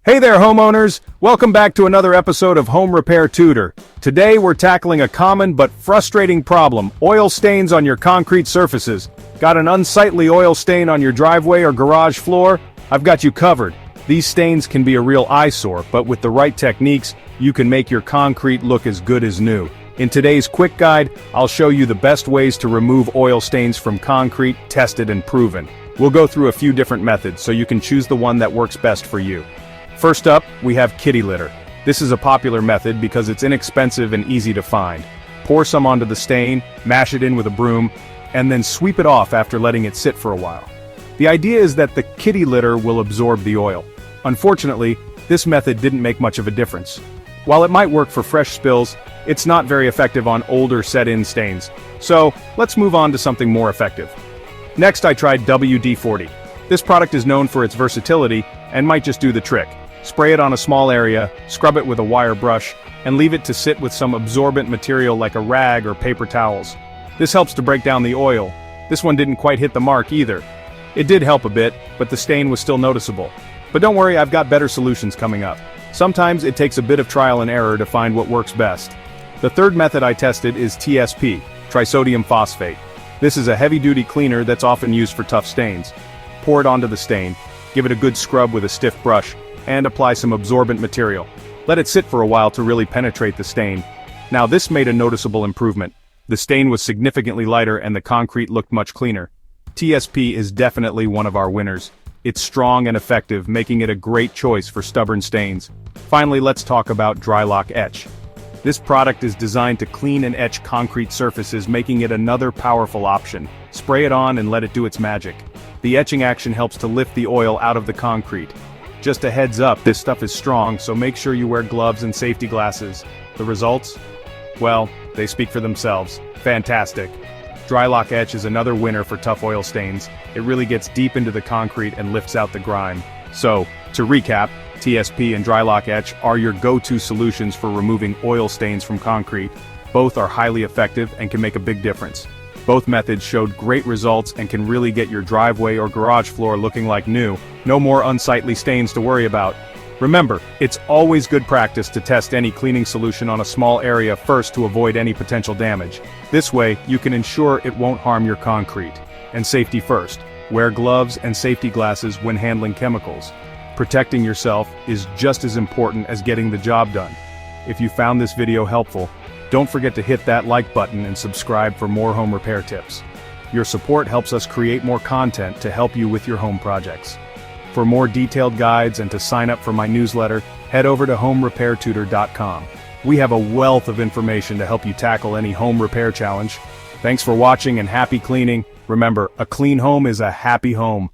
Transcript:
Hey there, homeowners! Welcome back to another episode of Home Repair Tutor. Today we're tackling a common but frustrating problem: oil stains on your concrete surfaces. Got an unsightly oil stain on your driveway or garage floor? I've got you covered. These stains can be a real eyesore, but with the right techniques, you can make your concrete look as good as new. In today's quick guide, I'll show you the best ways to remove oil stains from concrete, tested and proven. We'll go through a few different methods so you can choose the one that works best for you. First up, we have kitty litter. This is a popular method because it's inexpensive and easy to find. Pour some onto the stain, mash it in with a broom, and then sweep it off after letting it sit for a while. The idea is that the kitty litter will absorb the oil. Unfortunately, this method didn't make much of a difference. While it might work for fresh spills, it's not very effective on older set-in stains. So, let's move on to something more effective. Next, I tried WD-40. This product is known for its versatility and might just do the trick. Spray it on a small area, scrub it with a wire brush, and leave it to sit with some absorbent material like a rag or paper towels. This helps to break down the oil. This one didn't quite hit the mark either. It did help a bit, but the stain was still noticeable. But don't worry, I've got better solutions coming up. Sometimes it takes a bit of trial and error to find what works best. The third method I tested is TSP, trisodium phosphate. This is a heavy-duty cleaner that's often used for tough stains. Pour it onto the stain, give it a good scrub with a stiff brush, and apply some absorbent material. Let it sit for a while to really penetrate the stain. Now this made a noticeable improvement. The stain was significantly lighter and the concrete looked much cleaner. TSP is definitely one of our winners. It's strong and effective, making it a great choice for stubborn stains. Finally, let's talk about Drylock Etch. This product is designed to clean and etch concrete surfaces, making it another powerful option. Spray it on and let it do its magic. The etching action helps to lift the oil out of the concrete. Just a heads up, this stuff is strong, so make sure you wear gloves and safety glasses. The results? Well, they speak for themselves. Fantastic. Drylock Etch is another winner for tough oil stains. It really gets deep into the concrete and lifts out the grime. So, to recap, TSP and Drylock Etch are your go-to solutions for removing oil stains from concrete. Both are highly effective and can make a big difference. Both methods showed great results and can really get your driveway or garage floor looking like new. No more unsightly stains to worry about. Remember, it's always good practice to test any cleaning solution on a small area first to avoid any potential damage. This way, you can ensure it won't harm your concrete. And safety first. Wear gloves and safety glasses when handling chemicals. Protecting yourself is just as important as getting the job done. If you found this video helpful, don't forget to hit that like button and subscribe for more home repair tips. Your support helps us create more content to help you with your home projects. For more detailed guides and to sign up for my newsletter, head over to homerepairtutor.com. We have a wealth of information to help you tackle any home repair challenge. Thanks for watching and happy cleaning. Remember, a clean home is a happy home.